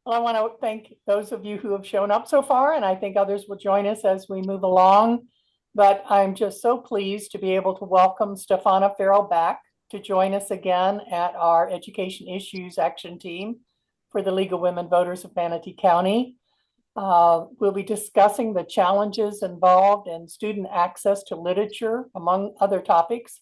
Well, I want to thank those of you who have shown up so far, and I think others will join us as we move along. But I'm just so pleased to be able to welcome Stephana Ferrell back to join us again at our Education Issues Action Team for the League of Women Voters of Manatee County. We'll be discussing the challenges involved in student access to literature, among other topics.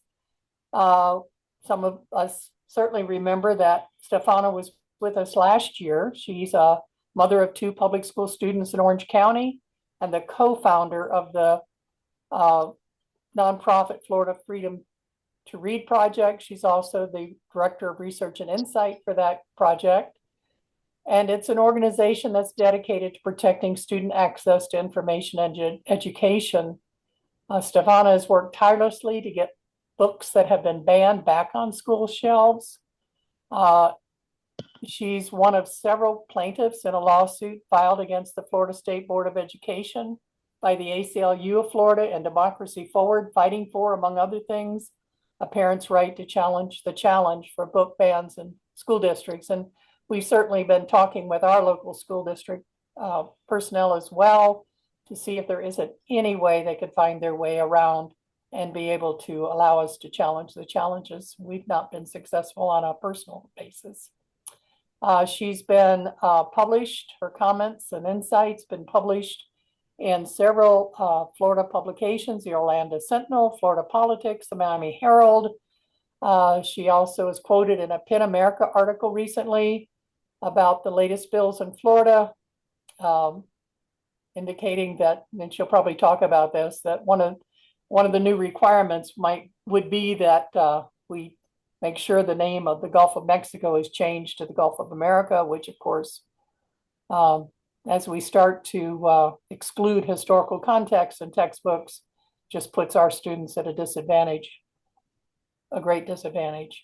Some of us certainly remember that Stephana was with us last year. She's a mother of two public school students in Orange County and the co-founder of the nonprofit Florida Freedom to Read project. She's also the director of research and insight for that project. And it's an organization that's dedicated to protecting student access to information and education. Stephana has worked tirelessly to get books that have been banned back on school shelves. She's one of several plaintiffs in a lawsuit filed against the Florida State Board of Education by the ACLU of Florida and Democracy Forward, fighting for, among other things, a parent's right to challenge the challenge for book bans in school districts. And we've certainly been talking with our local school district personnel as well to see if there isn't any way they could find their way around and be able to allow us to challenge the challenges. We've not been successful on a personal basis. She's been published, her comments and insights been published in several Florida publications, the Orlando Sentinel, Florida Politics, the Miami Herald. She also is quoted in a PEN America article recently about the latest bills in Florida, indicating that, and she'll probably talk about this, that one of the new requirements would be that we make sure the name of the Gulf of Mexico is changed to the Gulf of America, which of course, as we start to exclude historical context in textbooks, just puts our students at a disadvantage, a great disadvantage.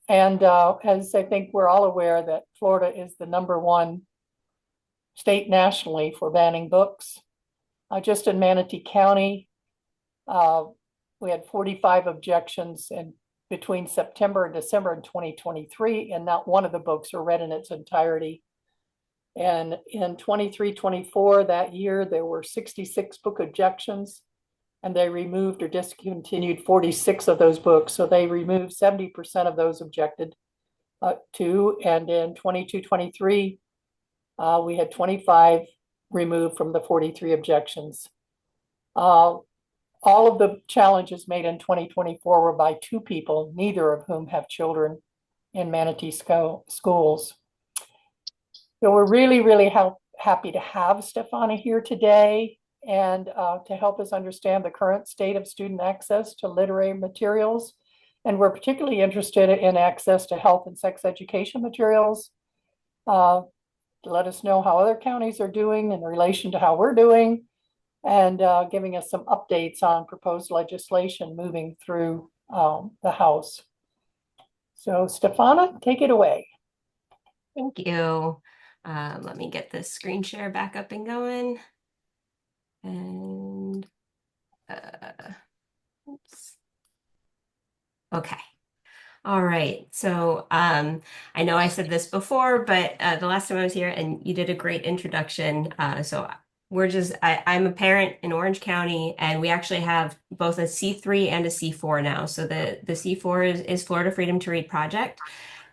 And as I think we're all aware that Florida is the #1 state nationally for banning books. Just in Manatee County, we had 45 objections between September and December in 2023, and not one of the books were read in its entirety. And in 23-24, that year, there were 66 book objections, and they removed or discontinued 46 of those books. So they removed 70% of those objected to. And in 22-23, we had 25 removed from the 43 objections. All of the challenges made in 2024 were by two people, neither of whom have children in Manatee schools. So we're really, really happy to have Stephana here today and to help us understand the current state of student access to literary materials. And we're particularly interested in access to health and sex education materials. Let us know how other counties are doing in relation to how we're doing, and giving us some updates on proposed legislation moving through the House. So Stephana, take it away. Thank you. Let me get this screen share back up and going. And oops. Okay. All right. So I know I said this before, but the last time I was here, and you did a great introduction. So I'm a parent in Orange County, and we actually have both a C3 and a C4 now. So the C4 is Florida Freedom to Read Project.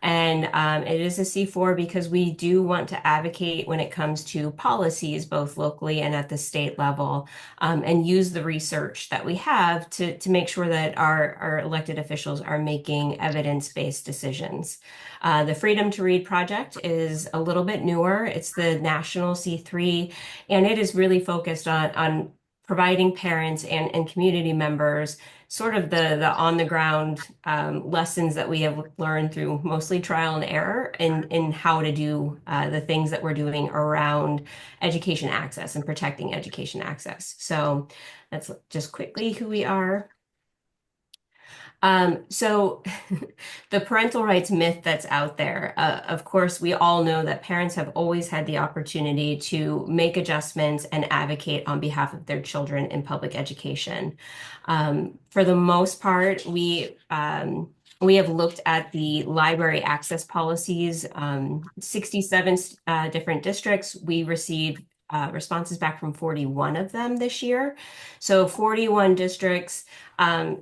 And it is a C4 because we do want to advocate when it comes to policies, both locally and at the state level, and use the research that we have to make sure that our elected officials are making evidence-based decisions. The Freedom to Read Project is a little bit newer. It's the national C3, and it is really focused on providing parents and community members sort of the on-the-ground lessons that we have learned through mostly trial and error in how to do the things that we're doing around education access and protecting education access. So that's just quickly who we are. So the parental rights myth that's out there, of course, we all know that parents have always had the opportunity to make adjustments and advocate on behalf of their children in public education. For the most part, we We have looked at the library access policies, 67 different districts. We received responses back from 41 of them this year. So 41 districts,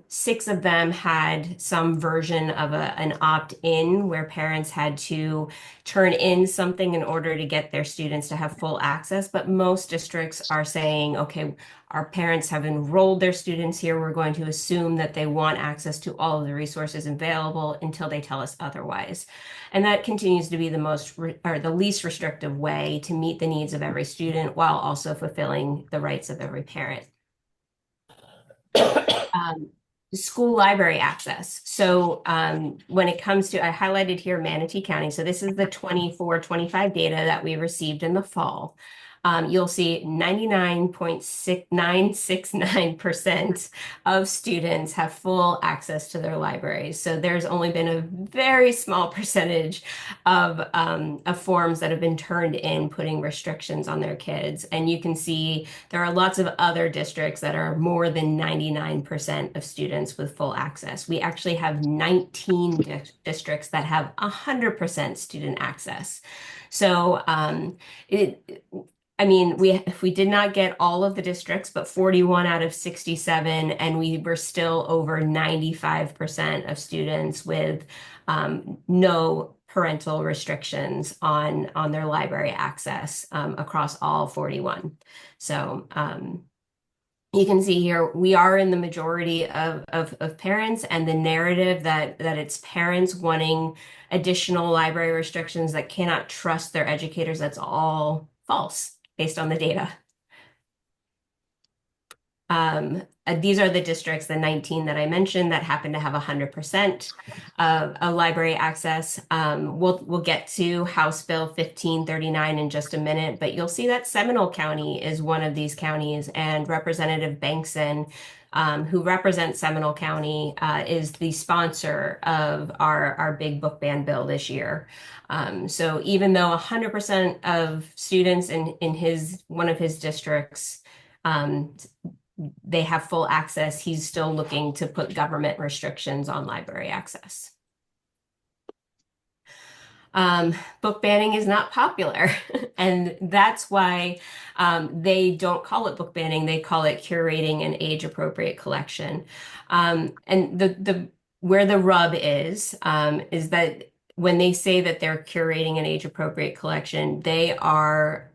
6 of them had some version of an opt-in where parents had to turn in something in order to get their students to have full access. But most districts are saying, okay, our parents have enrolled their students here. We're going to assume that they want access to all of the resources available until they tell us otherwise. And that continues to be the least restrictive way to meet the needs of every student while also fulfilling the rights of every parent. School library access. So when it comes to, I highlighted here Manatee County. So this is the 24-25 data that we received in the fall. You'll see 99.969% of students have full access to their libraries. So there's only been a very small percentage of forms that have been turned in putting restrictions on their kids. And you can see there are lots of other districts that are more than 99% of students with full access. We actually have 19 districts that have 100% student access. So if we did not get all of the districts, but 41 out of 67, and we were still over 95% of students with no parental restrictions on their library access across all 41. So you can see here, we are in the majority of parents, and the narrative that it's parents wanting additional library restrictions that cannot trust their educators, that's all false based on the data. These are the districts, the 19 that I mentioned, that happen to have 100% of library access. We'll get to House Bill 1539 in just a minute, but you'll see that Seminole County is one of these counties, and Representative Bankson, who represents Seminole County, is the sponsor of our big book ban bill this year. So even though 100% of students in one of his districts, they have full access, he's still looking to put government restrictions on library access. Book banning is not popular, and that's why they don't call it book banning. They call it curating an age-appropriate collection. And where the rub is that when they say that they're curating an age-appropriate collection, they are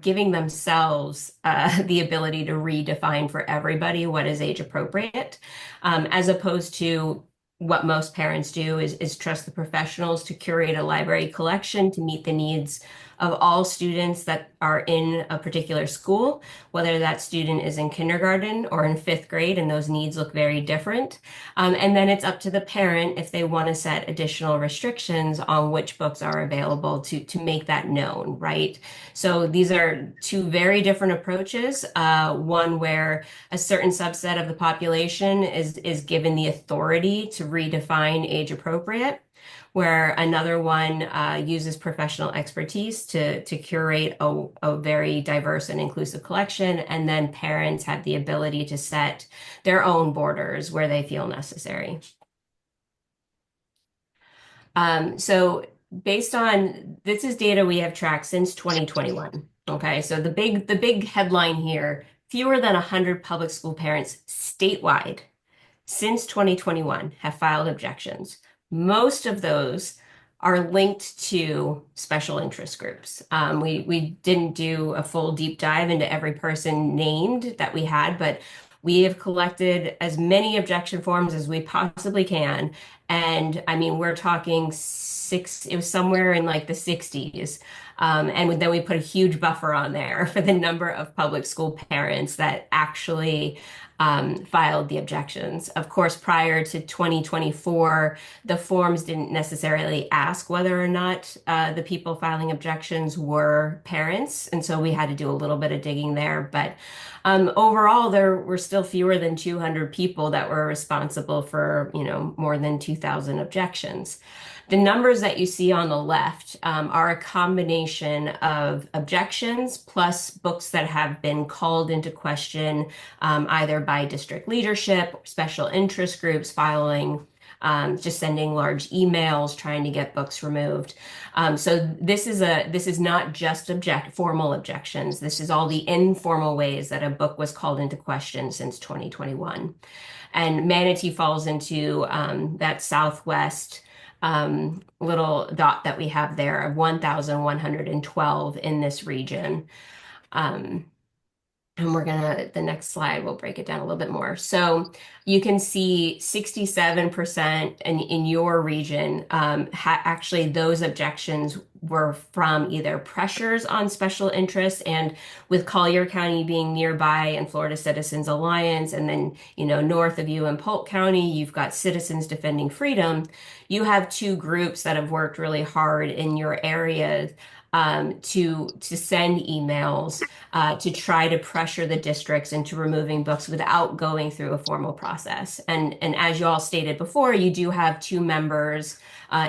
giving themselves the ability to redefine for everybody what is age appropriate, as opposed to what most parents do is trust the professionals to curate a library collection to meet the needs of all students that are in a particular school, whether that student is in kindergarten or in 5th grade, and those needs look very different. And then it's up to the parent if they want to set additional restrictions on which books are available to make that known, right? So these are 2 very different approaches. One where a certain subset of the population is given the authority to redefine age appropriate, where another one uses professional expertise to curate a very diverse and inclusive collection, and then parents have the ability to set their own borders where they feel necessary. So based on, this is data we have tracked since 2021. Okay, so the big headline here, fewer than 100 public school parents statewide since 2021 have filed objections. Most of those are linked to special interest groups. We didn't do a full deep dive into every person named that we had, but we have collected as many objection forms as we possibly can. And I mean, we're talking it was somewhere in like the 60s. And then we put a huge buffer on there for the number of public school parents that actually filed the objections. Of course, prior to 2024, the forms didn't necessarily ask whether or not the people filing objections were parents. And so we had to do a little bit of digging there. But overall, there were still fewer than 200 people that were responsible for, more than 2,000 objections. The numbers that you see on the left are a combination of objections plus books that have been called into question either by district leadership, special interest groups filing, just sending large emails trying to get books removed. So this is not just formal objections. This is all the informal ways that a book was called into question since 2021. And Manatee falls into that southwest little dot that we have there of 1,112 in this region. Um, and the next slide, we'll break it down a little bit more. So you can see 67% in your region, actually those objections were from either pressures on special interests, and with Collier County being nearby and Florida Citizens Alliance, and then, north of you in Polk County, you've got Citizens Defending Freedom. You have two groups that have worked really hard in your area to send emails to try to pressure the districts into removing books without going through a formal process. And as you all stated before, you do have two members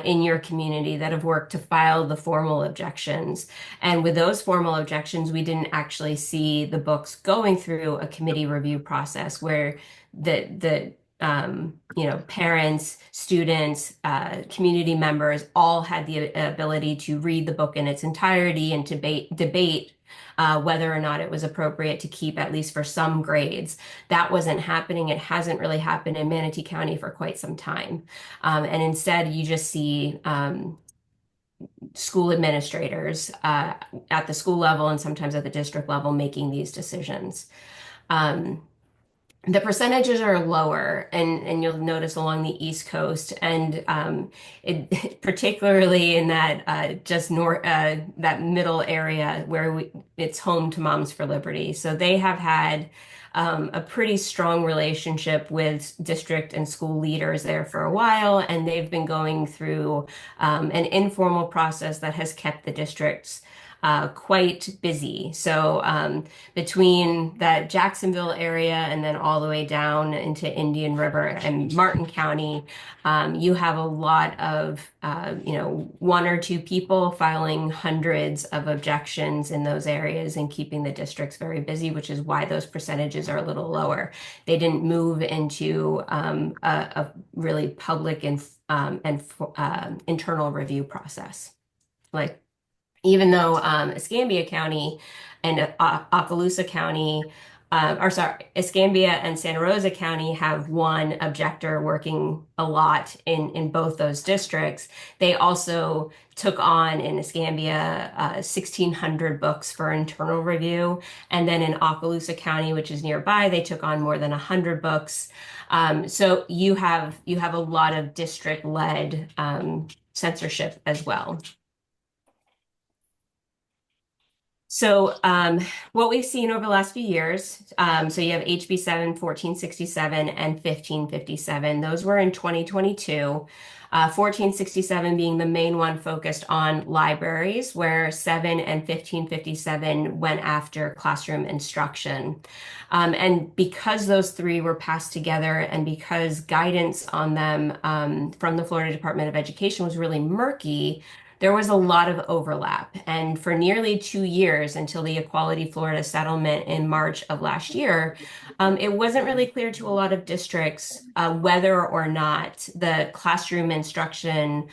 in your community that have worked to file the formal objections. And with those formal objections, we didn't actually see the books going through a committee review process where the parents, students, community members all had the ability to read the book in its entirety and debate whether or not it was appropriate to keep, at least for some grades. That wasn't happening. It hasn't really happened in Manatee County for quite some time. And instead, you just see school administrators at the school level and sometimes at the district level making these decisions. The percentages are lower, and you'll notice along the East Coast, and particularly in that just north that middle area where it's home to Moms for Liberty. So they have had a pretty strong relationship with district and school leaders there for a while, and they've been going through an informal process that has kept the districts quite busy. So between that Jacksonville area and then all the way down into Indian River and Martin County, you have a lot of, one or two people filing hundreds of objections in those areas and keeping the districts very busy, which is why those percentages are a little lower. They didn't move into a really public and internal review process. Even though Escambia County and Okaloosa County, Escambia and Santa Rosa County have one objector working a lot in both those districts. They also took on in Escambia 1,600 books for internal review. And then in Okaloosa County, which is nearby, they took on more than 100 books. So you have a lot of district-led censorship as well. So what we've seen over the last few years, so you have HB 7, 1467, and 1557. Those were in 2022. 1467 being the main one focused on libraries, where 7 and 1557 went after classroom instruction. And because those three were passed together and because guidance on them from the Florida Department of Education was really murky, there was a lot of overlap. And for nearly 2 years, until the Equality Florida settlement in March of last year, it wasn't really clear to a lot of districts whether or not the classroom instruction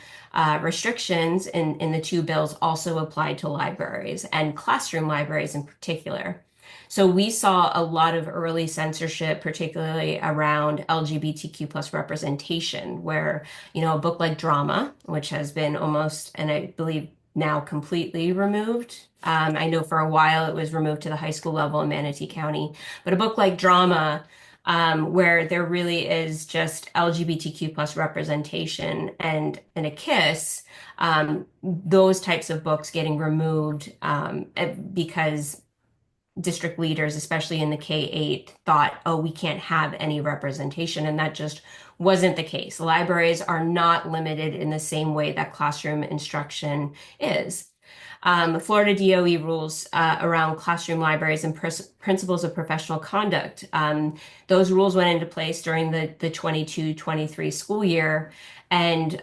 restrictions in the two bills also applied to libraries, and classroom libraries in particular. So we saw a lot of early censorship, particularly around LGBTQ plus representation, where, a book like Drama, which has been almost, and I believe now completely removed. I know for a while it was removed to the high school level in Manatee County, but a book like Drama, where there really is just LGBTQ plus representation and a kiss, those types of books getting removed because district leaders, especially in the K-8, thought, oh, we can't have any representation. And that just wasn't the case. Libraries are not limited in the same way that classroom instruction is. Florida DOE rules around classroom libraries and principles of professional conduct. Those rules went into place during the 22-23 school year and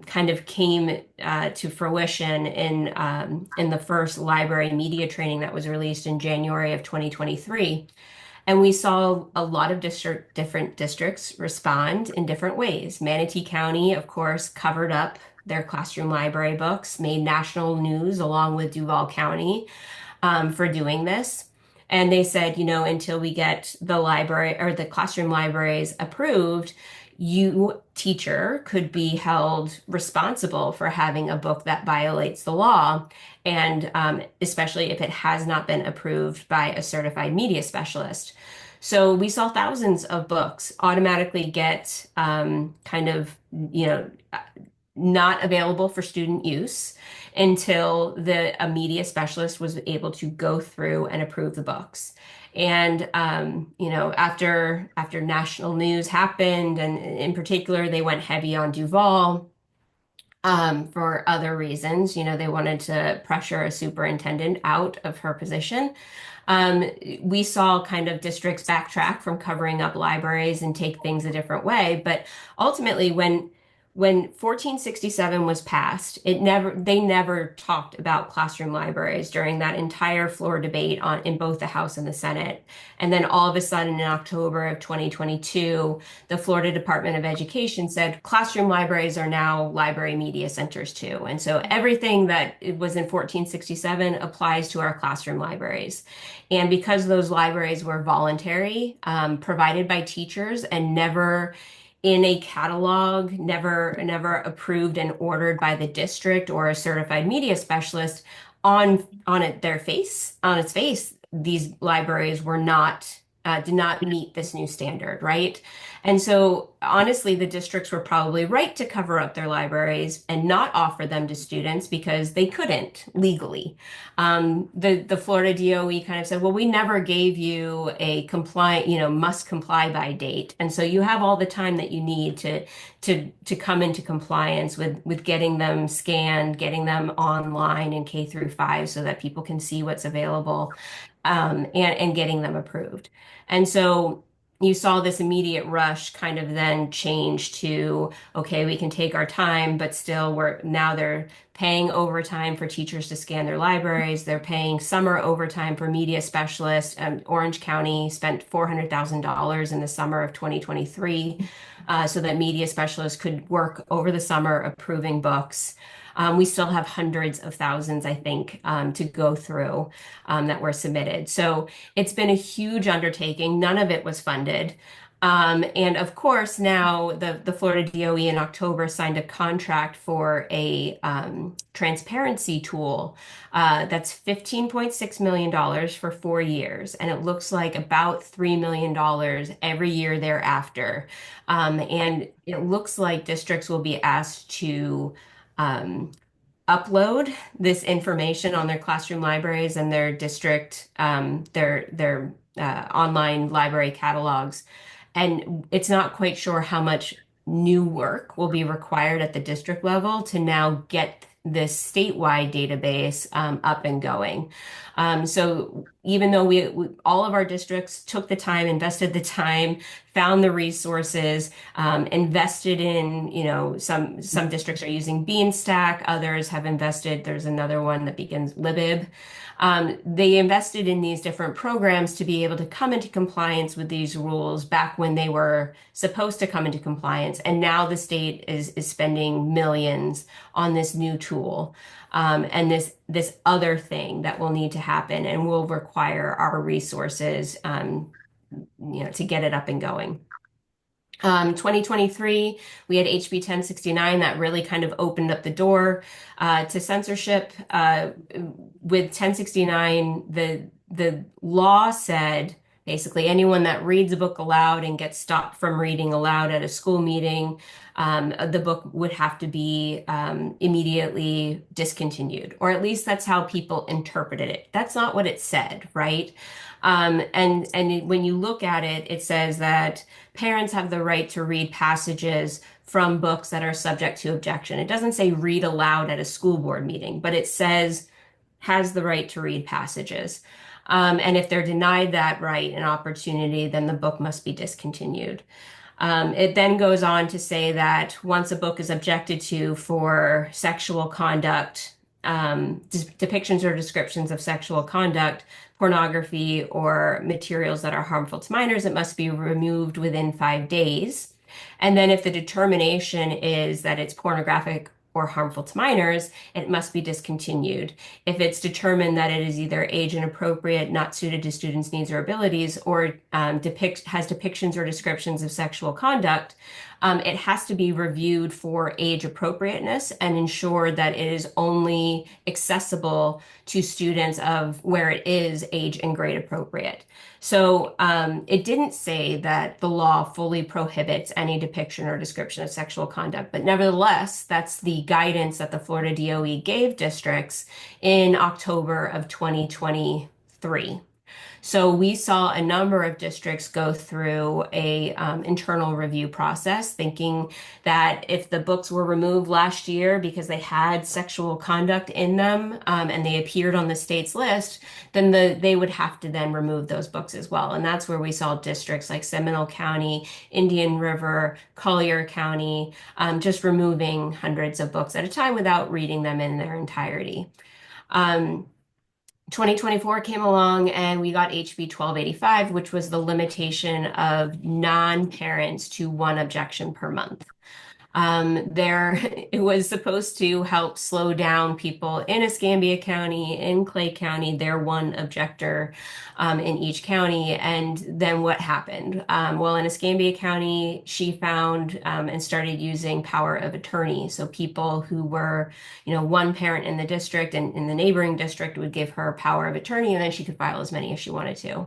kind of came to fruition in the first library media training that was released in January of 2023. And we saw a lot of different districts respond in different ways. Manatee County, of course, covered up their classroom library books, made national news along with Duval County for doing this. And they said, until we get the library or the classroom libraries approved, you, teacher, could be held responsible for having a book that violates the law, and especially if it has not been approved by a certified media specialist. So we saw thousands of books automatically get kind of, not available for student use until a media specialist was able to go through and approve the books. And after national news happened, and in particular, they went heavy on Duval for other reasons. They wanted to pressure a superintendent out of her position. We saw kind of districts backtrack from covering up libraries and take things a different way. But ultimately, when 1467 was passed, they never talked about classroom libraries during that entire floor debate in both the House and the Senate. And then all of a sudden in October of 2022, the Florida Department of Education said classroom libraries are now library media centers too. And so everything that was in 1467 applies to our classroom libraries. And because those libraries were voluntary, provided by teachers and never in a catalog, never approved and ordered by the district or a certified media specialist, on its face, these libraries were not did not meet this new standard, right? And so honestly, the districts were probably right to cover up their libraries and not offer them to students because they couldn't legally. The Florida DOE kind of said, well, we never gave you a compliant, must comply by date. And so you have all the time that you need to come into compliance with getting them scanned, getting them online in K through 5 so that people can see what's available, and getting them approved. And so you saw this immediate rush kind of then change to, okay, we can take our time, but still they're paying overtime for teachers to scan their libraries. They're paying summer overtime for media specialists. Orange County spent $400,000 in the summer of 2023 so that media specialists could work over the summer approving books. We still have hundreds of thousands, I think, to go through that were submitted. So it's been a huge undertaking. None of it was funded. And of course, now the Florida DOE in October signed a contract for a transparency tool that's $15.6 million for 4 years. And it looks like about $3 million every year thereafter. And it looks like districts will be asked to upload this information on their classroom libraries and their district, their online library catalogs. And it's not quite sure how much new work will be required at the district level to now get this statewide database up and going. So even though we all of our districts took the time, invested the time, found the resources, invested in, some districts are using Beanstack, others have invested, there's another one that begins Libib. They invested in these different programs to be able to come into compliance with these rules back when they were supposed to come into compliance. And now the state is spending millions on this new tool. And this other thing that will need to happen and will require our resources, to get it up and going. 2023, we had HB 1069 that really kind of opened up the door to censorship. With 1069, the law said basically anyone that reads a book aloud and gets stopped from reading aloud at a school meeting, the book would have to be immediately discontinued, or at least that's how people interpreted it. That's not what it said, right? And when you look at it, it says that parents have the right to read passages from books that are subject to objection. It doesn't say read aloud at a school board meeting, but it says has the right to read passages. And if they're denied that right and opportunity, then the book must be discontinued. It then goes on to say that once a book is objected to for sexual conduct, depictions or descriptions of sexual conduct, pornography, or materials that are harmful to minors, it must be removed within 5 days. And then if the determination is that it's pornographic or harmful to minors, it must be discontinued. If it's determined that it is either age inappropriate, not suited to students' needs or abilities, or has depictions or descriptions of sexual conduct, it has to be reviewed for age appropriateness and ensure that it is only accessible to students of where it is age and grade appropriate. So it didn't say that the law fully prohibits any depiction or description of sexual conduct, but nevertheless, that's the guidance that the Florida DOE gave districts in October of 2023. So we saw a number of districts go through a internal review process, thinking that if the books were removed last year because they had sexual conduct in them, and they appeared on the state's list, then they would have to then remove those books as well. And that's where we saw districts like Seminole County, Indian River, Collier County, just removing hundreds of books at a time without reading them in their entirety. 2024 came along and we got HB 1285, which was the limitation of non-parents to one objection per month. It was supposed to help slow down people in Escambia County, in Clay County, their one objector in each county. And then what happened? Well, in Escambia County, she found and started using power of attorney. So people who were, one parent in the district and in the neighboring district would give her power of attorney, and then she could file as many as she wanted to.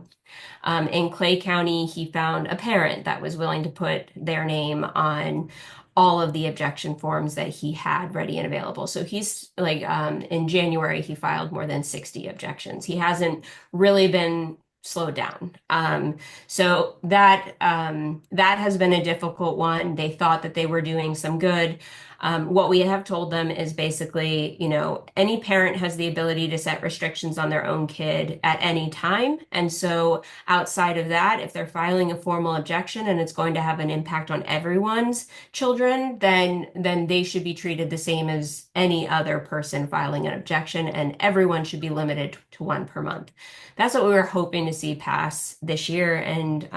In Clay County, he found a parent that was willing to put their name on all of the objection forms that he had ready and available. So he's like, in January, he filed more than 60 objections. He hasn't really been slowed down. So that has been a difficult one. They thought that they were doing some good. What we have told them is basically, any parent has the ability to set restrictions on their own kid at any time. And so outside of that, if they're filing a formal objection and it's going to have an impact on everyone's children, then they should be treated the same as any other person filing an objection, and everyone should be limited to one per month. That's what we were hoping to see pass this year, and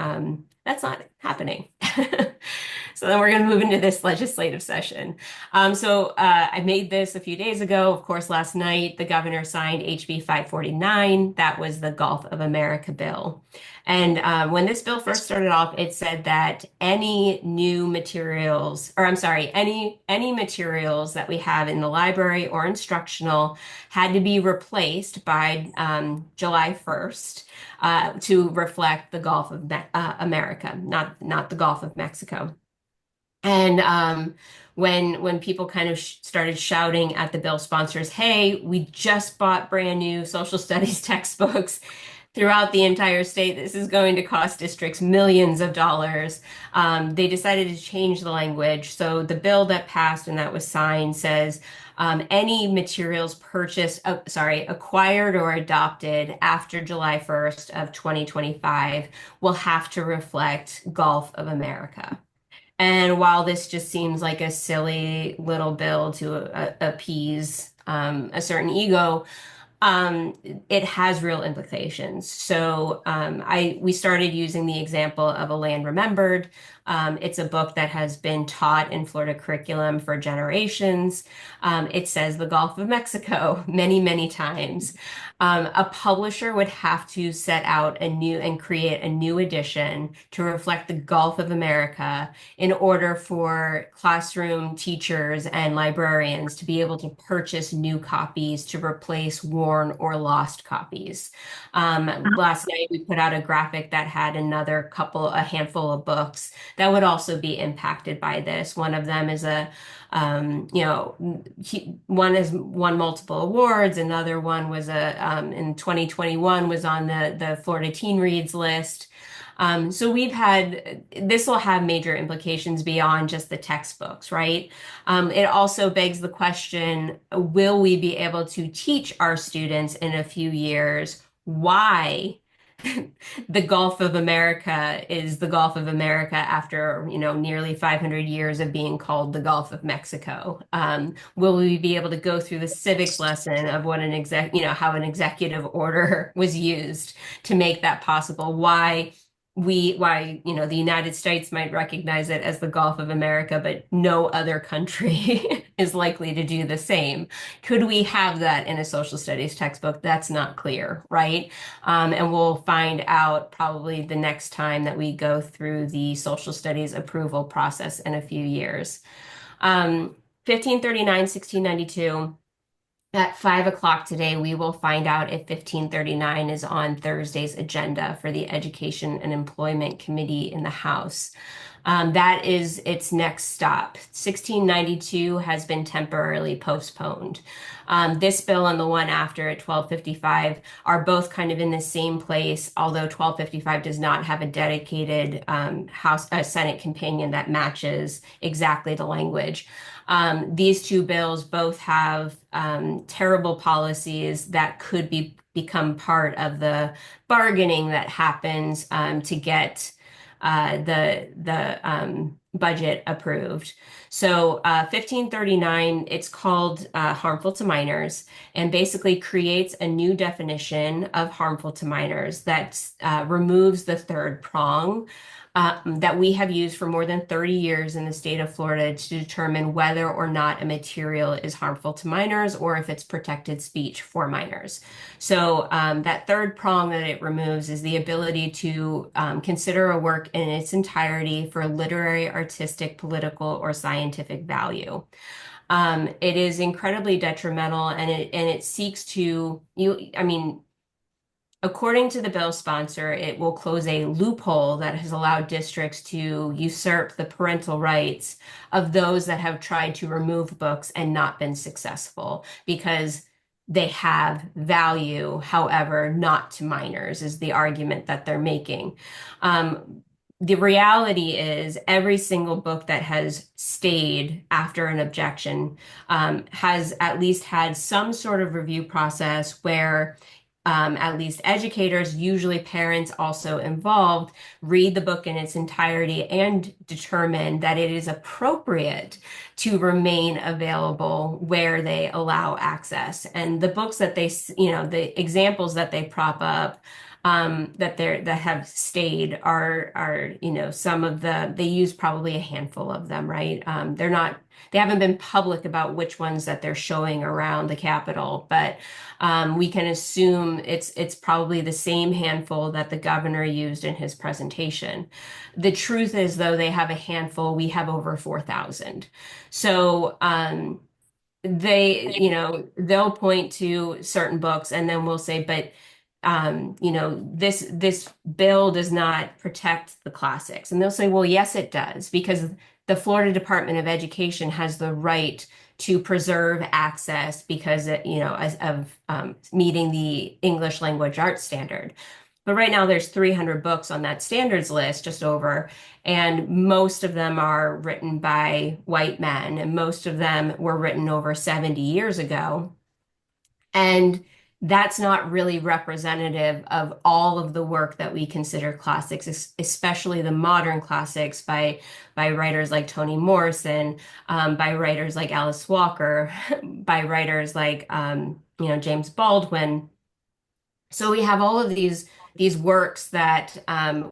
that's not happening. So then we're going to move into this legislative session. I made this a few days ago. Of course, last night, the governor signed HB 549. That was the Gulf of America bill. And when this bill first started off, it said that any materials that we have in the library or instructional had to be replaced by July 1st to reflect the Gulf of America, not the Gulf of Mexico. And when people kind of started shouting at the bill sponsors, hey, we just bought brand new social studies textbooks throughout the entire state. This is going to cost districts millions of dollars. They decided to change the language. So the bill that passed and that was signed says any materials acquired or adopted after July 1st of 2025 will have to reflect Gulf of America. And while this just seems like a silly little bill to appease a certain ego, it has real implications. So we started using the example of A Land Remembered. It's a book that has been taught in Florida curriculum for generations. It says the Gulf of Mexico many, many times. A publisher would have to set out and create a new edition to reflect the Gulf of America in order for classroom teachers and librarians to be able to purchase new copies to replace worn or lost copies. Last night we put out a graphic that had a handful of books that would also be impacted by this. One of them is one has won multiple awards. Another one was in 2021 was on the Florida Teen Reads list. So this will have major implications beyond just the textbooks, right? It also begs the question, will we be able to teach our students in a few years why the Gulf of America is the Gulf of America after, nearly 500 years of being called the Gulf of Mexico? Will we be able to go through the civics lesson of what how an executive order was used to make that possible? Why, the United States might recognize it as the Gulf of America, but no other country is likely to do the same. Could we have that in a social studies textbook? That's not clear, right? And we'll find out probably the next time that we go through the social studies approval process in a few years. 1539, 1692. At 5 o'clock today, we will find out if 1539 is on Thursday's agenda for the Education and Employment Committee in the House. That is its next stop. 1692 has been temporarily postponed. This bill and the one after at 1255 are both kind of in the same place, although 1255 does not have a dedicated Senate companion that matches exactly the language. These two bills both have terrible policies that could become part of the bargaining that happens to get the budget approved. So 1539, it's called harmful to minors, and basically creates a new definition of harmful to minors that removes the third prong that we have used for more than 30 years in the state of Florida to determine whether or not a material is harmful to minors or if it's protected speech for minors. So that third prong that it removes is the ability to consider a work in its entirety for literary, artistic, political, or scientific value. It is incredibly detrimental, and it seeks to according to the bill sponsor, it will close a loophole that has allowed districts to usurp the parental rights of those that have tried to remove books and not been successful because they have value, however, not to minors, is the argument that they're making. The reality is every single book that has stayed after an objection has at least had some sort of review process where at least educators, usually parents also involved, read the book in its entirety and determine that it is appropriate to remain available where they allow access. And the books that the examples that they prop up that have stayed are some of they use probably a handful of them, right? They haven't been public about which ones that they're showing around the Capitol, but we can assume it's probably the same handful that the governor used in his presentation. The truth is, though, they have a handful, we have over 4,000. So they'll point to certain books and then we'll say, but this bill does not protect the classics. And they'll say, well, yes, it does, because the Florida Department of Education has the right to preserve access because of meeting the English language arts standard. But right now there's 300 books on that standards list, just over, and most of them are written by white men, and most of them were written over 70 years ago. And that's not really representative of all of the work that we consider classics, especially the modern classics by writers like Toni Morrison, by writers like Alice Walker, by writers like James Baldwin. So we have all of these works that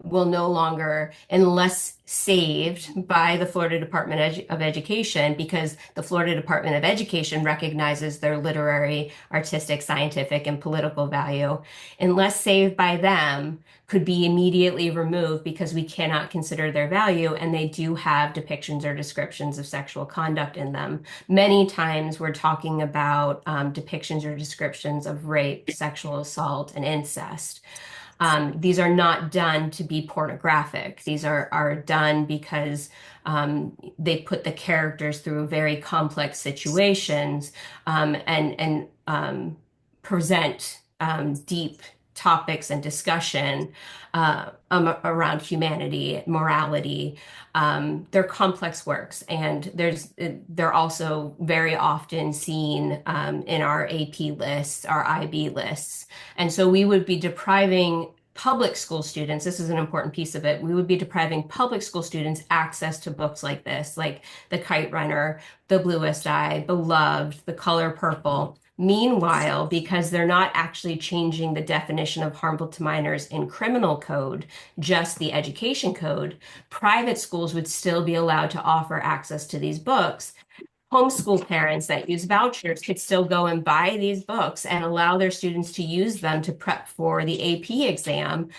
will no longer, unless saved by the Florida Department of Education, because the Florida Department of Education recognizes their literary, artistic, scientific, and political value, unless saved by them, could be immediately removed because we cannot consider their value, and they do have depictions or descriptions of sexual conduct in them. Many times we're talking about depictions or descriptions of rape, sexual assault, and incest. These are not done to be pornographic. These are done because they put the characters through very complex situations and present deep topics and discussion around humanity, morality. They're complex works, and they're also very often seen in our AP lists, our IB lists. And so we would be depriving public school students, this is an important piece of it, we would be depriving public school students access to books like this, like The Kite Runner, The Bluest Eye, Beloved, The Color Purple. Meanwhile, because they're not actually changing the definition of harmful to minors in criminal code, just the education code, private schools would still be allowed to offer access to these books. Homeschool parents that use vouchers could still go and buy these books and allow their students to use them to prep for the AP exam,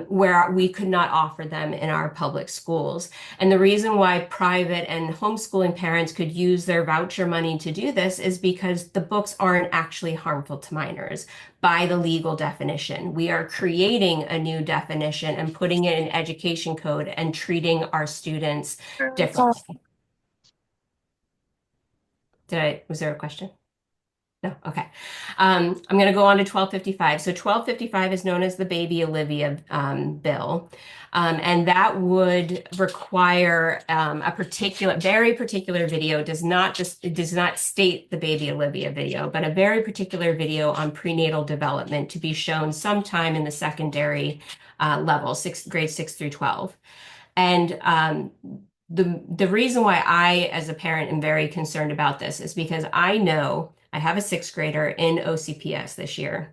where we could not offer them in our public schools. And the reason why private and homeschooling parents could use their voucher money to do this is because the books aren't actually harmful to minors by the legal definition. We are creating a new definition and putting it in education code and treating our students differently. Was there a question? No, okay. I'm going to go on to 1255. So 1255 is known as the Baby Olivia bill. And that would require a very particular video. It does not state the Baby Olivia video, but a very particular video on prenatal development to be shown sometime in the secondary level, grades 6 through 12. And the reason why I, as a parent, am very concerned about this is because I know I have a sixth grader in OCPS this year.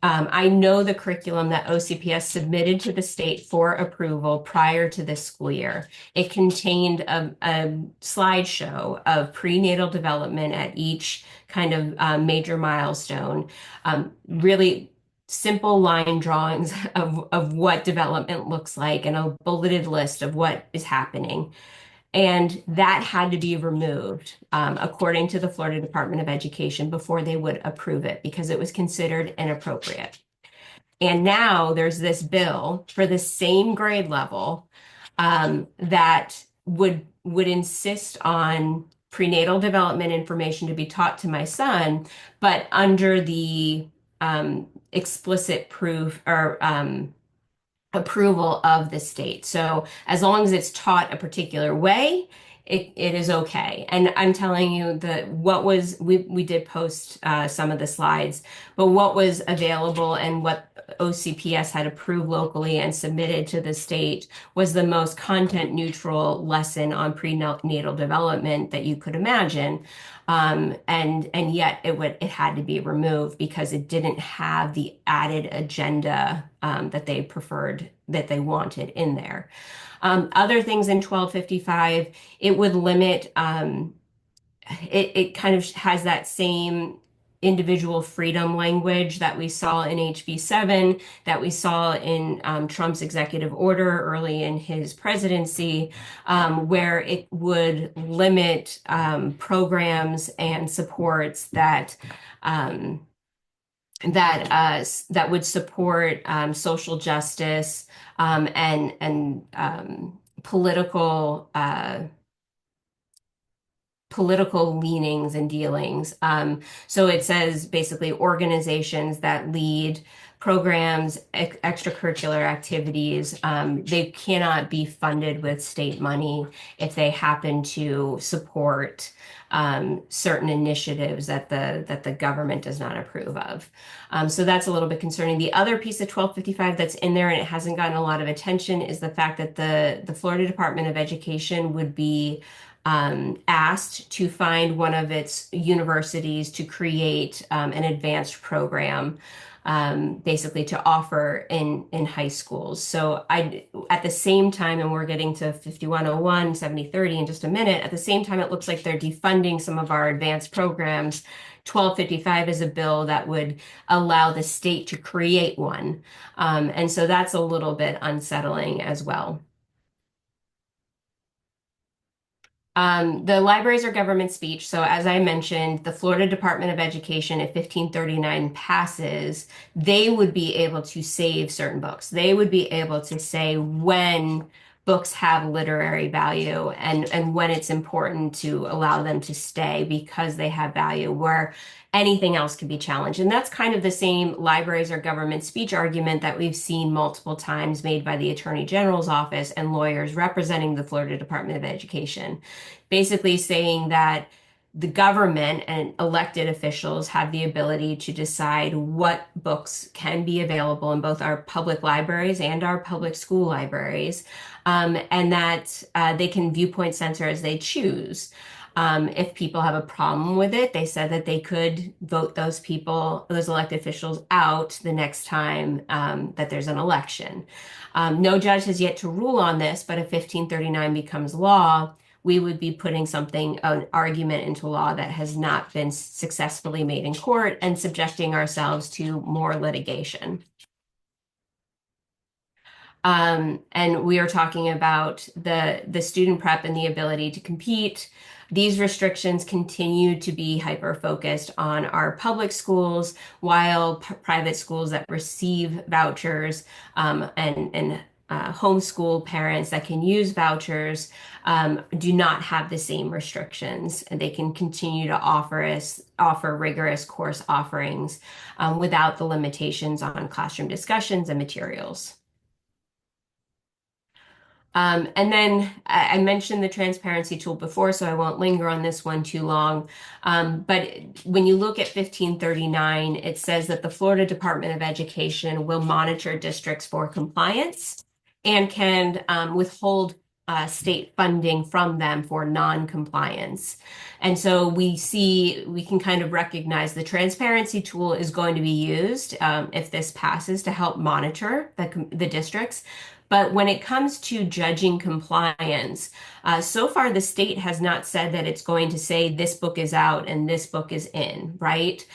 I know the curriculum that OCPS submitted to the state for approval prior to this school year. It contained a slideshow of prenatal development at each kind of major milestone, really simple line drawings of what development looks like and a bulleted list of what is happening. And that had to be removed, according to the Florida Department of Education, before they would approve it because it was considered inappropriate. And now there's this bill for the same grade level that would insist on prenatal development information to be taught to my son, but under the explicit proof or approval of the state. So as long as it's taught a particular way, it is okay. And I'm telling you that we did post some of the slides, but what was available and what OCPS had approved locally and submitted to the state was the most content neutral lesson on prenatal development that you could imagine. And yet it had to be removed because it didn't have the added agenda that they preferred, that they wanted in there. Other things in 1255, it would limit, it kind of has that same individual freedom language that we saw in HB7, that we saw in Trump's executive order early in his presidency, where it would limit programs and supports that would support social justice and political leanings and dealings. So it says basically organizations that lead programs, extracurricular activities, they cannot be funded with state money if they happen to support certain initiatives that the government does not approve of. So that's a little bit concerning. The other piece of 1255 that's in there and it hasn't gotten a lot of attention is the fact that the Florida Department of Education would be asked to find one of its universities to create an advanced program, basically to offer in high schools. So at the same time, and we're getting to 5101, 7030 in just a minute, at the same time, it looks like they're defunding some of our advanced programs. 1255 is a bill that would allow the state to create one. And so that's a little bit unsettling as well. The libraries are government speech. So as I mentioned, the Florida Department of Education, if 1539 passes, they would be able to save certain books. They would be able to say when books have literary value and when it's important to allow them to stay because they have value, where anything else can be challenged. And that's kind of the same libraries or government speech argument that we've seen multiple times made by the Attorney General's office and lawyers representing the Florida Department of Education, basically saying that the government and elected officials have the ability to decide what books can be available in both our public libraries and our public school libraries, and that they can viewpoint censor as they choose. If people have a problem with it, they said that they could vote those people, those elected officials out the next time that there's an election. No judge has yet to rule on this, but if 1539 becomes law, we would be putting something, an argument into law that has not been successfully made in court and subjecting ourselves to more litigation. And we are talking about the student prep and the ability to compete. These restrictions continue to be hyper-focused on our public schools, while private schools that receive vouchers and homeschool parents that can use vouchers do not have the same restrictions, and they can continue to offer rigorous course offerings without the limitations on classroom discussions and materials. And then I mentioned the transparency tool before, so I won't linger on this one too long. But when you look at 1539, it says that the Florida Department of Education will monitor districts for compliance and can withhold state funding from them for non-compliance. And so we can kind of recognize the transparency tool is going to be used if this passes to help monitor the districts. But when it comes to judging compliance, so far the state has not said that it's going to say this book is out and this book is in, right?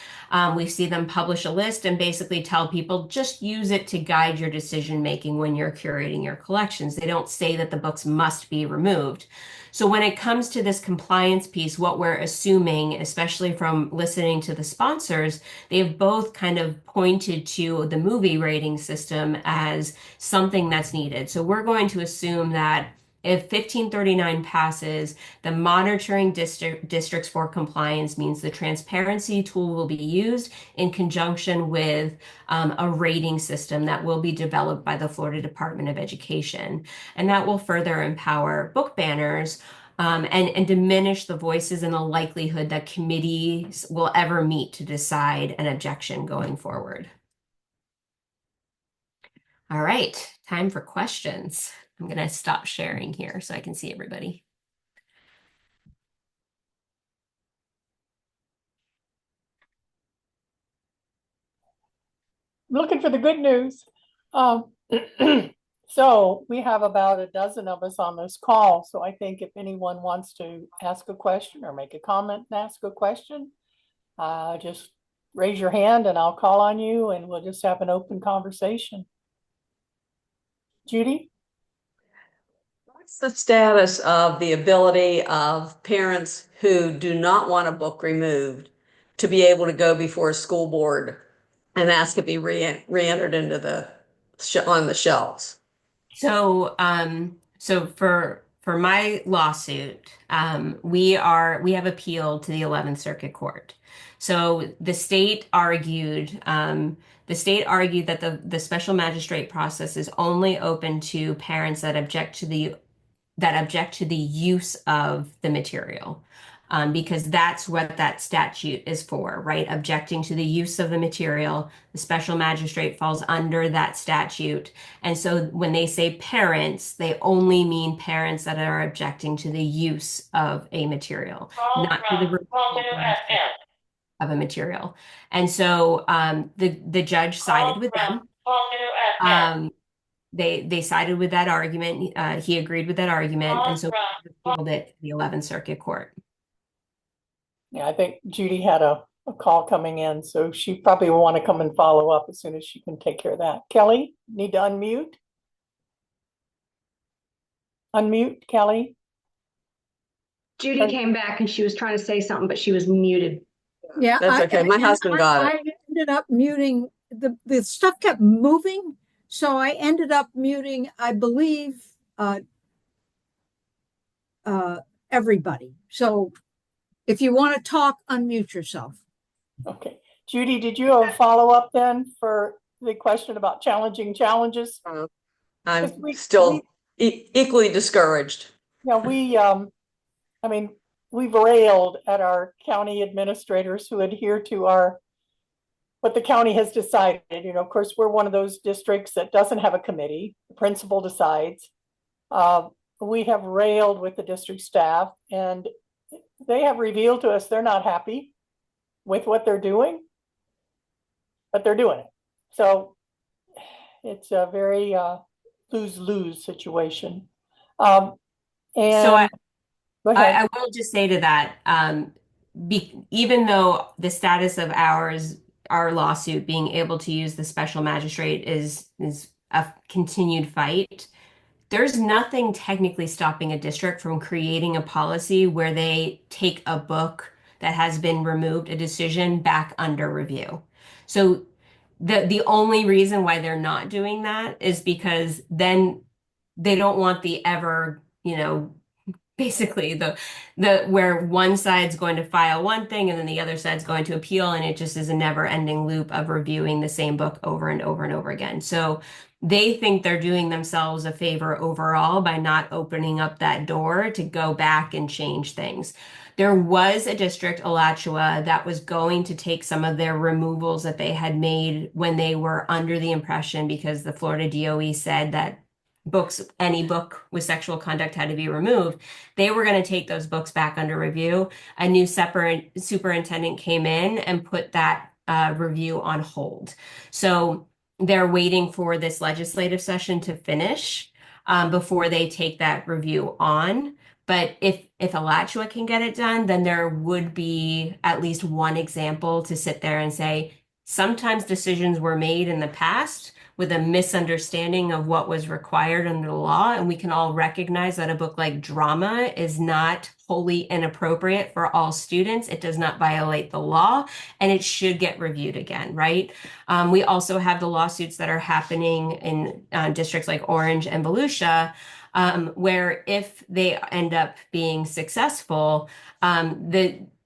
We see them publish a list and basically tell people just use it to guide your decision making when you're curating your collections. They don't say that the books must be removed. So when it comes to this compliance piece, what we're assuming, especially from listening to the sponsors, they've both kind of pointed to the movie rating system as something that's needed. So we're going to assume that if 1539 passes, the monitoring districts for compliance means the transparency tool will be used in conjunction with a rating system that will be developed by the Florida Department of Education. And that will further empower book banners and diminish the voices and the likelihood that committees will ever meet to decide an objection going forward. All right, time for questions. I'm going to stop sharing here so I can see everybody. Looking for the good news. So we have about a dozen of us on this call. So I think if anyone wants to ask a question or make a comment and ask a question, just raise your hand and I'll call on you and we'll just have an open conversation. Judy? What's the status of the ability of parents who do not want a book removed to be able to go before a school board and ask it be re-entered into on the shelves? So, so for my lawsuit, we have appealed to the 11th Circuit Court. So the state argued that the special magistrate process is only open to parents that object to the use of the material. Because that's what that statute is for, right? Objecting to the use of the material. The special magistrate falls under that statute. And so when they say parents, they only mean parents that are objecting to the use of a material, not to the removal of a material. And so the judge sided with them. They sided with that argument. He agreed with that argument. And so we appealed it to the 11th Circuit Court. Yeah, I think Judy had a call coming in, so she probably will want to come and follow up as soon as she can take care of that. Kelly, need to unmute? Unmute, Kelly? Judy came back and she was trying to say something, but she was muted. Yeah, That's okay. My husband got it. I ended up muting, the stuff kept moving, so I ended up muting, I believe, everybody. So if you want to talk, unmute yourself. Okay. Judy, did you have a follow-up then for the question about challenging challenges? I'm still equally discouraged. Yeah, I mean, we've railed at our county administrators who adhere to what the county has decided. Of course, we're one of those districts that doesn't have a committee. The principal decides. We have railed with the district staff, and they have revealed to us they're not happy with what they're doing, but they're doing it. So it's a very lose-lose situation. So Go ahead. I will just say to that, even though the status of our lawsuit being able to use the special magistrate is a continued fight, there's nothing technically stopping a district from creating a policy where they take a book that has been removed, a decision back under review. So the only reason why they're not doing that is because then they don't want the ever, basically the where one side's going to file one thing and then the other side's going to appeal, and it just is a never-ending loop of reviewing the same book over and over and over again. So they think they're doing themselves a favor overall by not opening up that door to go back and change things. There was a district, Alachua, that was going to take some of their removals that they had made when they were under the impression, because the Florida DOE said that any book with sexual conduct had to be removed. They were going to take those books back under review. A new separate superintendent came in and put that review on hold. So they're waiting for this legislative session to finish before they take that review on. But if Alachua can get it done, then there would be at least one example to sit there and say, sometimes decisions were made in the past with a misunderstanding of what was required under the law. And we can all recognize that a book like Drama is not wholly inappropriate for all students. It does not violate the law, and it should get reviewed again, right? We also have the lawsuits that are happening in districts like Orange and Volusia, where if they end up being successful,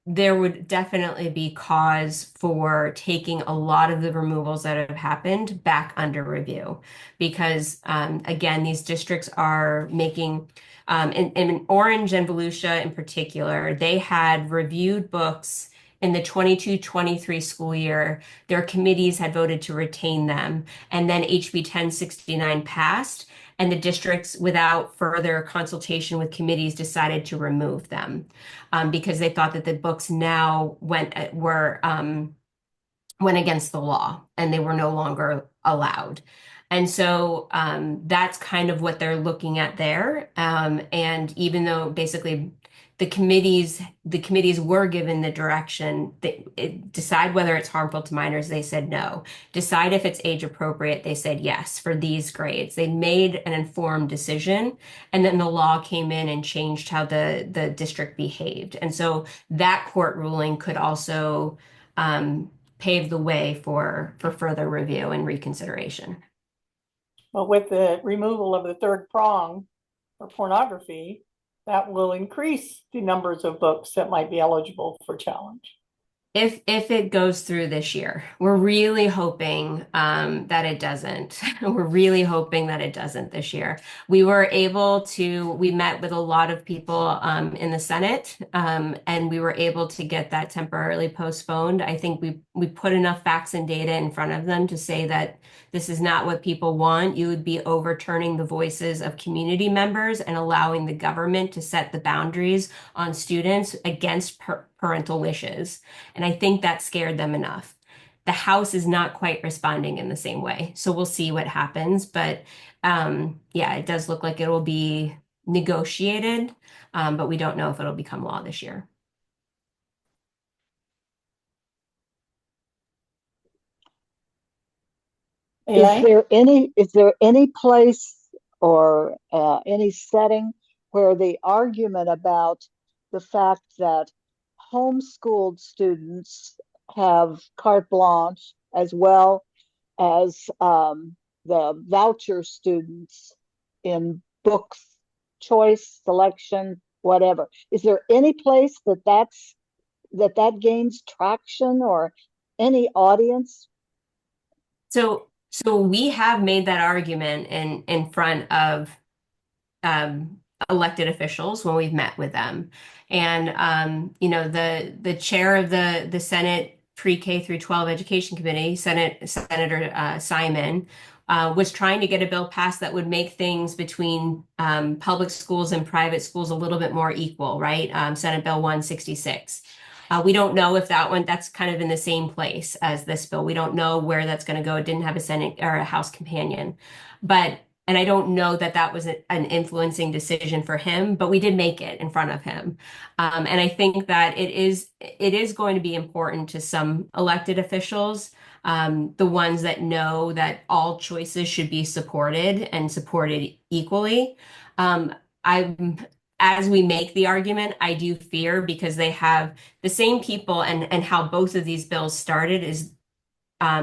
there would definitely be cause for taking a lot of the removals that have happened back under review. Because, again, these districts are making, in Orange and Volusia in particular, they had reviewed books in the 22-23 school year. Their committees had voted to retain them. And then HB 1069 passed, and the districts, without further consultation with committees, decided to remove them because they thought that the books now went against the law and they were no longer allowed. And so that's kind of what they're looking at there. And even though basically the committees were given the direction that decide whether it's harmful to minors, they said no. Decide if it's age appropriate, they said yes for these grades. They made an informed decision, and then the law came in and changed how the district behaved. And so that court ruling could also pave the way for further review and reconsideration. But with the removal of the third prong for pornography, that will increase the numbers of books that might be eligible for challenge. If it goes through this year, we're really hoping that it doesn't. We're really hoping that it doesn't this year. We met with a lot of people in the Senate, and we were able to get that temporarily postponed. I think we put enough facts and data in front of them to say that this is not what people want. You would be overturning the voices of community members and allowing the government to set the boundaries on students against parental wishes. And I think that scared them enough. The House is not quite responding in the same way. So we'll see what happens. But yeah, it does look like it will be negotiated, but we don't know if it'll become law this year. Elaine? Is there any place or any setting where the argument about the fact that homeschooled students have carte blanche as well as the voucher students in books, choice, selection, whatever? Is there any place that gains traction or any audience? So we have made that argument in front of elected officials when we've met with them. And the chair of the Senate Pre-K through 12 Education Committee, Senator Simon, was trying to get a bill passed that would make things between public schools and private schools a little bit more equal, right? Senate Bill 166. We don't know if that's kind of in the same place as this bill. We don't know where that's going to go. It didn't have a Senate or a House companion. And I don't know that that was an influencing decision for him, but we did make it in front of him. And I think that it is going to be important to some elected officials, the ones that know that all choices should be supported and supported equally. As we make the argument, I do fear because they have the same people and how both of these bills started is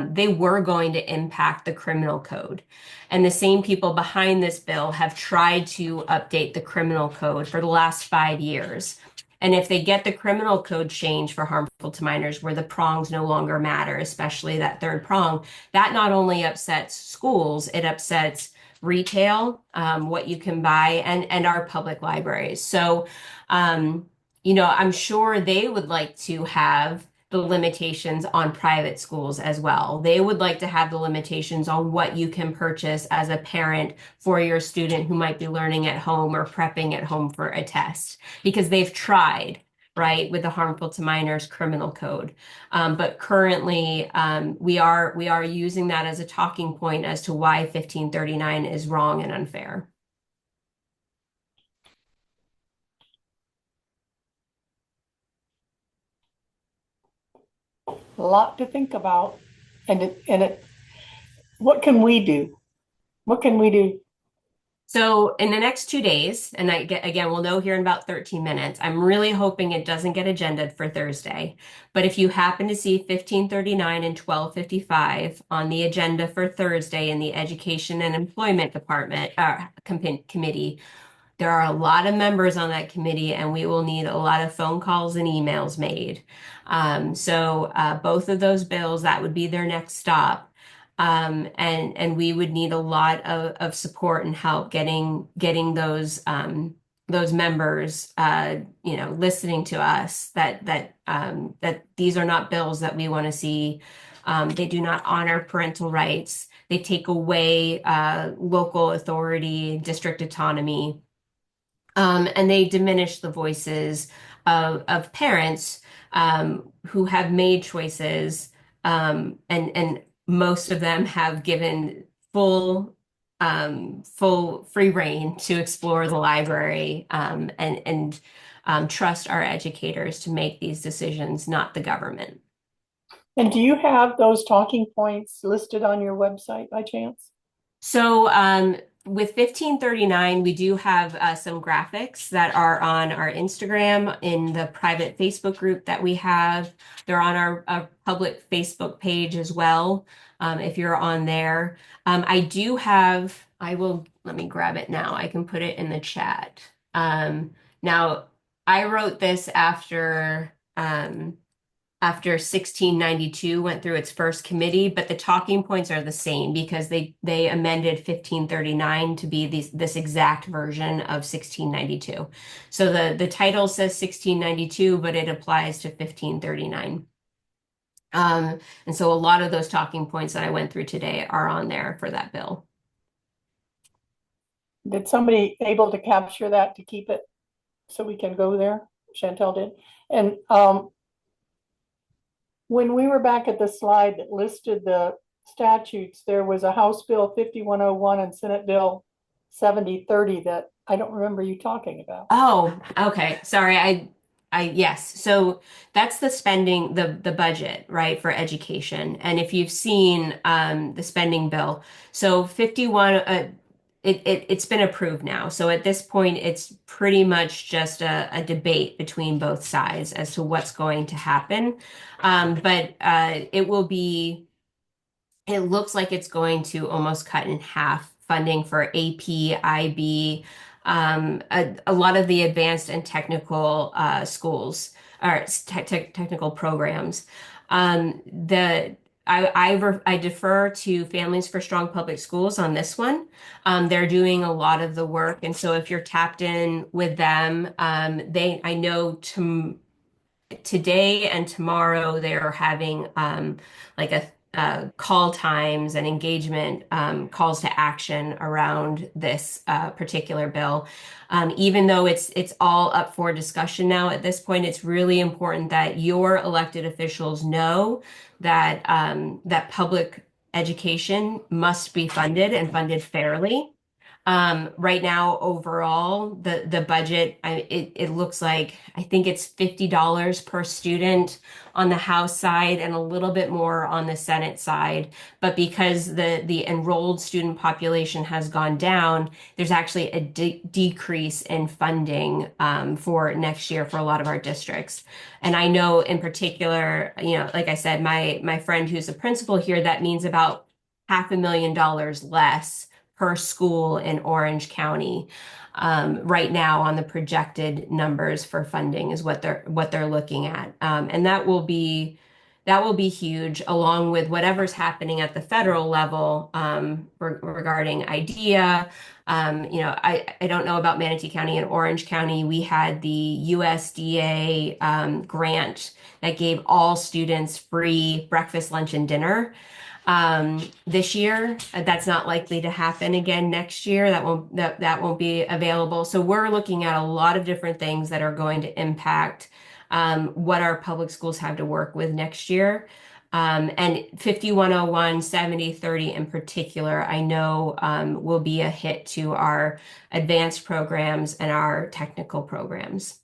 they were going to impact the criminal code. And the same people behind this bill have tried to update the criminal code for the last 5 years. And if they get the criminal code changed for harmful to minors, where the prongs no longer matter, especially that third prong, that not only upsets schools, it upsets retail, what you can buy, and our public libraries. So, I'm sure they would like to have the limitations on private schools as well. They would like to have the limitations on what you can purchase as a parent for your student who might be learning at home or prepping at home for a test, because they've tried, right, with the harmful to minors criminal code. But currently, we are using that as a talking point as to why 1539 is wrong and unfair. A lot to think about. What can we do? What can we do? So in the next 2 days, and again, we'll know here in about 13 minutes, I'm really hoping it doesn't get agended for Thursday. But if you happen to see 1539 and 1255 on the agenda for Thursday in the Education and Employment Department committee, there are a lot of members on that committee, and we will need a lot of phone calls and emails made. So both of those bills, that would be their next stop. And we would need a lot of support and help getting those members listening to us that these are not bills that we want to see. They do not honor parental rights. They take away local authority, district autonomy, and they diminish the voices of parents who have made choices, and most of them have given full free reign to explore the library, and trust our educators to make these decisions, not the government. And do you have those talking points listed on your website by chance? So with 1539, we do have some graphics that are on our Instagram in the private Facebook group that we have. They're on our public Facebook page as well, if you're on there. Let me grab it now. I can put it in the chat. Now, I wrote this after 1692 went through its first committee, but the talking points are the same because they amended 1539 to be this exact version of 1692. So the title says 1692, but it applies to 1539. And so a lot of those talking points that I went through today are on there for that bill. Did somebody able to capture that to keep it so we can go there? Chantel did. And when we were back at the slide that listed the statutes, there was a House Bill 5101 and Senate Bill 7030 that I don't remember you talking about. Oh, okay. Sorry. Yes. So that's the spending, the budget, right, for education. And if you've seen the spending bill, so 51, it's been approved now. So at this point, it's pretty much just a debate between both sides as to what's going to happen. But it looks like it's going to almost cut in half funding for AP, IB, a lot of the advanced and technical schools or technical programs. I defer to Families for Strong Public Schools on this one. They're doing a lot of the work, and so if you're tapped in with them, I know today and tomorrow they're having like call times and engagement calls to action around this particular bill. Even though it's all up for discussion now at this point, it's really important that your elected officials know that that public education must be funded and funded fairly. Right now, overall, the budget, it looks like I think it's $50 per student on the House side and a little bit more on the Senate side. But because the enrolled student population has gone down, there's actually a decrease in funding for next year for a lot of our districts. And I know in particular, like I said, my friend who's a principal here, that means about $500,000 less per school in Orange County right now on the projected numbers for funding is what they're looking at, and that will be huge, along with whatever's happening at the federal level regarding IDEA. I don't know about Manatee County and Orange County. We had the USDA grant that gave all students free breakfast, lunch, and dinner this year. That's not likely to happen again next year. That won't be available. So we're looking at a lot of different things that are going to impact what our public schools have to work with next year. And 5101, 7030 in particular, I know will be a hit to our advanced programs and our technical programs.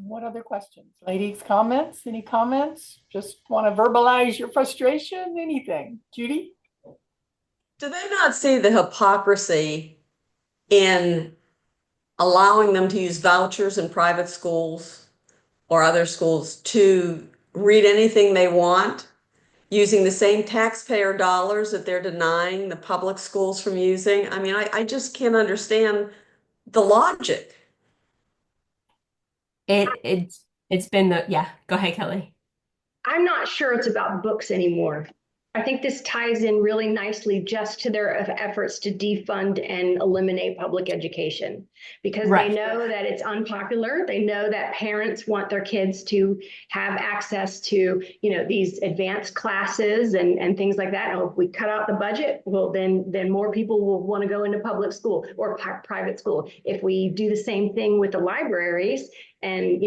What other questions? Ladies, comments? Any comments? Just want to verbalize your frustration? Anything? Judy? Do they not see the hypocrisy in allowing them to use vouchers in private schools or other schools to read anything they want, using the same taxpayer dollars that they're denying the public schools from using? I mean, I just can't understand the logic. It's been yeah, go ahead, Kelly. I'm not sure it's about books anymore. I think this ties in really nicely just to their efforts to defund and eliminate public education, because Right. they know that it's unpopular. They know that parents want their kids to have access to, these advanced classes and things like that. And if we cut out the budget, well, then more people will want to go into public school or private school. If we do the same thing with the libraries and,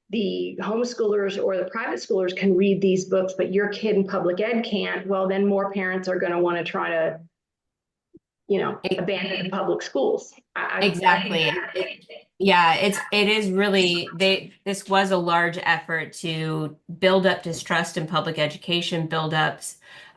the homeschoolers or the private schoolers can read these books, but your kid in public ed can't, well, then more parents are going to want to try to, abandon the public schools. Exactly. It is really this was a large effort to build up distrust in public education, build up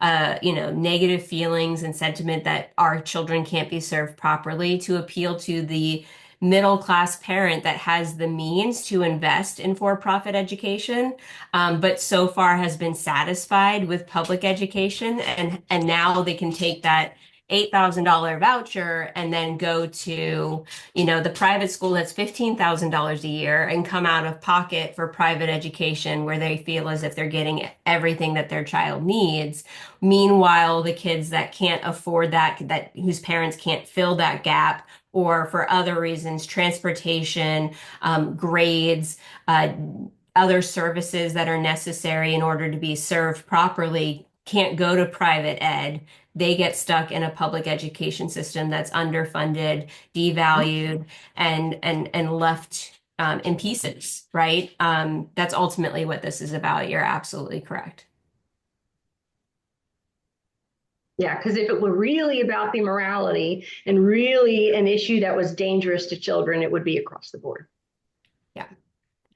negative feelings and sentiment that our children can't be served properly, to appeal to the middle class parent that has the means to invest in for-profit education, but so far has been satisfied with public education, and now they can take that $8,000 voucher and then go to, the private school that's $15,000 a year and come out of pocket for private education where they feel as if they're getting everything that their child needs. Meanwhile, the kids that can't afford that whose parents can't fill that gap, or for other reasons, transportation, grades, other services that are necessary in order to be served properly, can't go to private ed. They get stuck in a public education system that's underfunded, devalued, and left in pieces, right? That's ultimately what this is about. You're absolutely correct. Yeah, because if it were really about the morality and really an issue that was dangerous to children, it would be across the board. Yeah.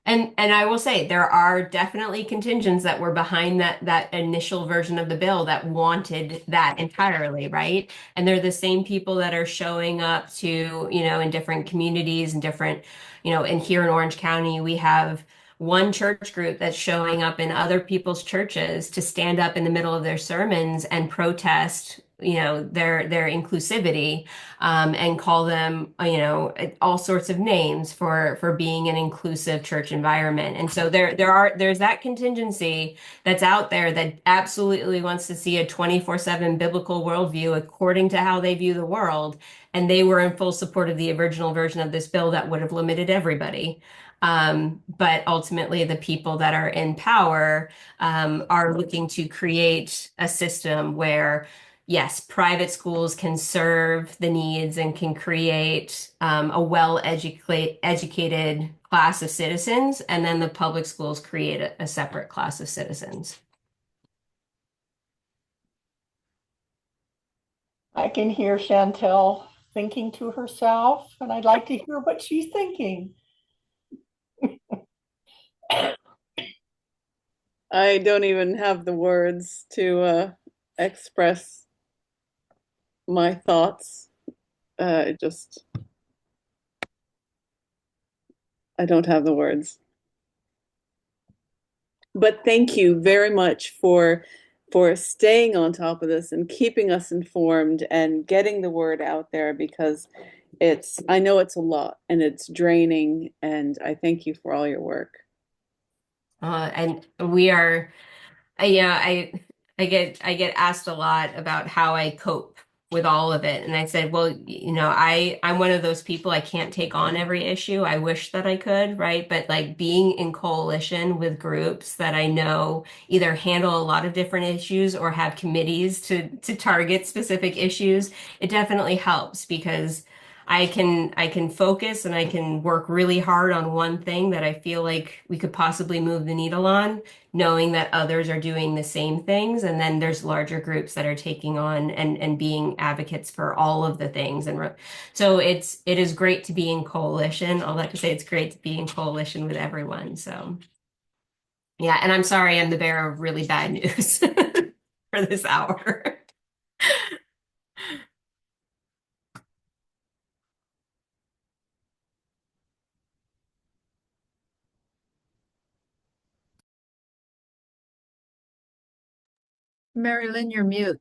And I will say there are definitely contingents that were behind that initial version of the bill that wanted that entirely, right? And they're the same people that are showing up to, in different communities and different, and here in Orange County, we have one church group that's showing up in other people's churches to stand up in the middle of their sermons and protest their inclusivity, and call them, all sorts of names for being an inclusive church environment. And so there's that contingency that's out there that absolutely wants to see a 24/7 biblical worldview according to how they view the world. And they were in full support of the original version of this bill that would have limited everybody. But ultimately, the people that are in power are looking to create a system where, yes, private schools can serve the needs and can create a educated class of citizens, and then the public schools create a separate class of citizens. I can hear Chantel thinking to herself, and I'd like to hear what she's thinking. I don't even have the words to express my thoughts. I don't have the words. But thank you very much for staying on top of this and keeping us informed and getting the word out there, because I know it's a lot and it's draining, and I thank you for all your work. And we are, yeah, I get asked a lot about how I cope with all of it. And I said, well, I'm one of those people, I can't take on every issue. I wish that I could, right? But like being in coalition with groups that I know either handle a lot of different issues or have committees to target specific issues, it definitely helps, because I can focus and I can work really hard on one thing that I feel like we could possibly move the needle on, knowing that others are doing the same things. And then there's larger groups that are taking on and being advocates for all of the things. And so it is great to be in coalition. I'll like to say it's great to be in coalition with everyone. So yeah, and I'm sorry I'm the bearer of really bad news for this hour. Mary Lynn, you're mute.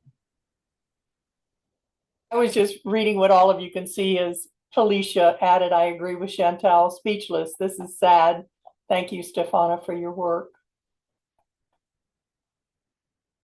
I was just reading what all of you can see is Felicia added, I agree with Chantel, speechless. This is sad. Thank you, Stephana, for your work.